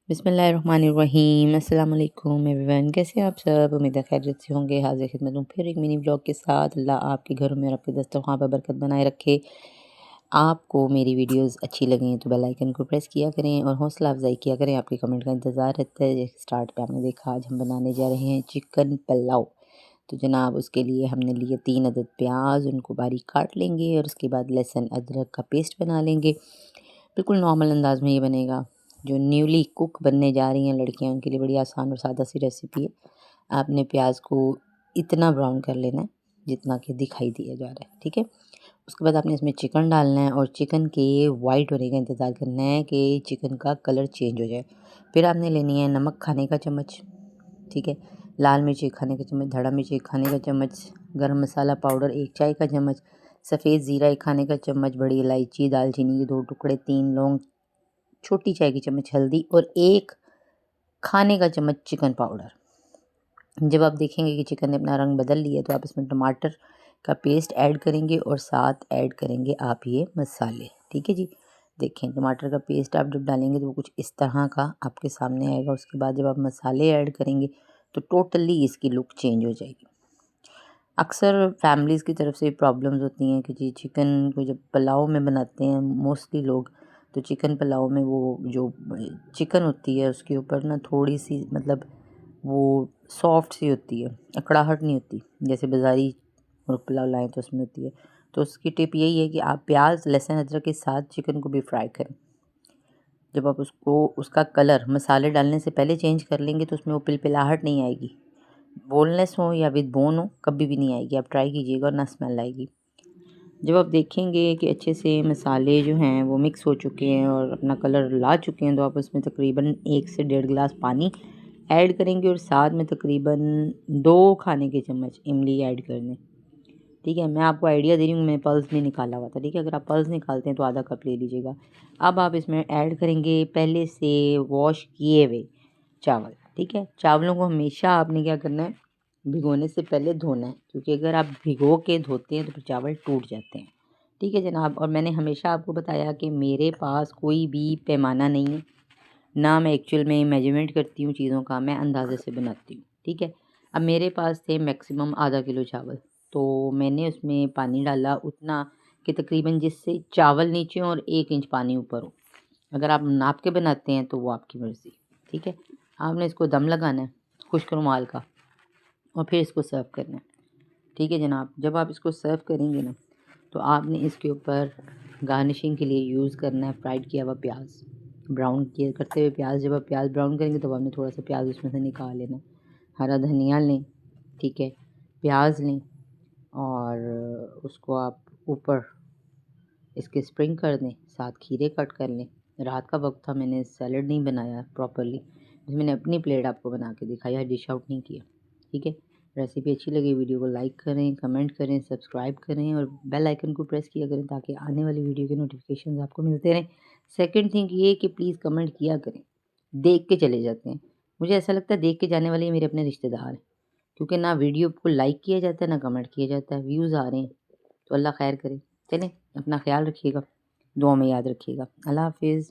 बिस्मिल्लाहिर्रहमानिर्रहीम अस्सलाम वालेकुम एवरीवन। कैसे हैं आप सब? उम्मीद है खैरियत से होंगे। हाज़िर खिदमत हूँ फिर एक मिनी ब्लॉग के साथ। अल्लाह आपके घरों में और आपके दस्तरख़्वान पर बरकत बनाए रखे। आपको मेरी वीडियोस अच्छी लगें तो बेल आइकन को प्रेस किया करें और हौसला अफजाई किया करें। आपके कमेंट का इंतज़ार रहता है। जैसे स्टार्ट पे आपने देखा, आज हम बनाने जा रहे हैं चिकन पुलाव। तो जनाब उसके लिए हमने लिए 3 अदद प्याज, उनको बारीक काट लेंगे और उसके बाद लहसुन अदरक का पेस्ट बना लेंगे। बिल्कुल नॉर्मल अंदाज में ये बनेगा। जो न्यूली कुक बनने जा रही हैं लड़कियां, उनके लिए बड़ी आसान और सादा सी रेसिपी है। आपने प्याज को इतना ब्राउन कर लेना है जितना कि दिखाई दिया जा रहा है, ठीक है। उसके बाद आपने इसमें चिकन डालना है और चिकन के वाइट होने का इंतज़ार करना है कि चिकन का कलर चेंज हो जाए। फिर आपने लेनी है नमक खाने का चम्मच, ठीक है, लाल मिर्ची खाने का चम्मच, धड़ा मिर्ची खाने का चम्मच, गरम मसाला पाउडर 1 चाय का चम्मच, सफ़ेद ज़ीरा 1 खाने का चम्मच, बड़ी इलायची, दालचीनी के 2 टुकड़े, 3 लौंग, छोटी चाय की चम्मच हल्दी और 1 खाने का चम्मच चिकन पाउडर। जब आप देखेंगे कि चिकन ने अपना रंग बदल लिया तो आप इसमें टमाटर का पेस्ट ऐड करेंगे और साथ ऐड करेंगे आप ये मसाले, ठीक है जी। देखें, टमाटर का पेस्ट आप जब डालेंगे तो वो कुछ इस तरह का आपके सामने आएगा। उसके बाद जब आप मसाले ऐड करेंगे तो टोटली इसकी लुक चेंज हो जाएगी। अक्सर फैमिलीज़ की तरफ से प्रॉब्लम्स होती हैं कि जी चिकन को जब पुलाव में बनाते हैं मोस्टली लोग, तो चिकन पुलाव में वो जो चिकन होती है उसके ऊपर ना थोड़ी सी मतलब वो सॉफ्ट सी होती है, अकड़ाहट नहीं होती जैसे बाज़ारी मुर्ग पुलाव लाएँ तो उसमें होती है। तो उसकी टिप यही है कि आप प्याज लहसुन अदरक के साथ चिकन को भी फ्राई करें। जब आप उसको उसका कलर मसाले डालने से पहले चेंज कर लेंगे तो उसमें वो पिलपिलाहट नहीं आएगी। बोनलेस हो या विद बोन हो कभी भी नहीं आएगी। आप ट्राई कीजिएगा और ना स्मेल आएगी। जब आप देखेंगे कि अच्छे से मसाले जो हैं वो मिक्स हो चुके हैं और अपना कलर ला चुके हैं तो आप उसमें तकरीबन 1 से 1.5 गिलास पानी ऐड करेंगे और साथ में तकरीबन 2 खाने के चम्मच इमली ऐड कर दें, ठीक है। मैं आपको आइडिया दे रही हूँ, मैं पल्स नहीं निकाला हुआ था, ठीक है। अगर आप पल्स निकालते हैं तो आधा कप ले लीजिएगा। अब आप इसमें ऐड करेंगे पहले से वॉश किए हुए चावल, ठीक है। चावलों को हमेशा आपने क्या करना है, भिगोने से पहले धोना है, क्योंकि अगर आप भिगो के धोते हैं तो फिर चावल टूट जाते हैं, ठीक है जनाब। और मैंने हमेशा आपको बताया कि मेरे पास कोई भी पैमाना नहीं है, ना मैं एक्चुअल में मेजरमेंट करती हूँ चीज़ों का, मैं अंदाज़े से बनाती हूँ, ठीक है। अब मेरे पास थे मैक्सिमम आधा किलो चावल, तो मैंने उसमें पानी डाला उतना कि तकरीबन जिससे चावल नीचे हो और 1 इंच पानी ऊपर हो। अगर आप नाप के बनाते हैं तो वो आपकी मर्ज़ी, ठीक है। आपने इसको दम लगाना है खुश्क रुमाल का और फिर इसको सर्व करना है, ठीक है जनाब। जब आप इसको सर्व करेंगे ना तो आपने इसके ऊपर गार्निशिंग के लिए यूज़ करना है फ्राइड किया हुआ प्याज, ब्राउन किए करते हुए प्याज। जब आप प्याज ब्राउन करेंगे तो आपने थोड़ा सा प्याज उसमें से निकाल लेना। हरा धनिया लें, ठीक है, प्याज लें और उसको आप ऊपर इसके स्प्रिंग कर दें, साथ खीरे कट कर लें। रात का वक्त था, मैंने सैलड नहीं बनाया प्रॉपरली, मैंने अपनी प्लेट आपको बना के दिखाया, डिश आउट नहीं किया, ठीक है। रेसिपी अच्छी लगी वीडियो को लाइक करें, कमेंट करें, सब्सक्राइब करें और बेल आइकन को प्रेस किया करें ताकि आने वाली वीडियो के नोटिफिकेशन आपको मिलते रहें। सेकंड थिंग ये कि प्लीज़ कमेंट किया करें, देख के चले जाते हैं। मुझे ऐसा लगता है देख के जाने वाले मेरे अपने रिश्तेदार हैं, क्योंकि ना वीडियो को लाइक किया जाता है ना कमेंट किया जाता है। व्यूज़ आ रहे हैं तो अल्लाह खैर करे। चलें, अपना ख्याल रखिएगा, दुआ में याद रखिएगा। अल्लाह हाफ़िज़।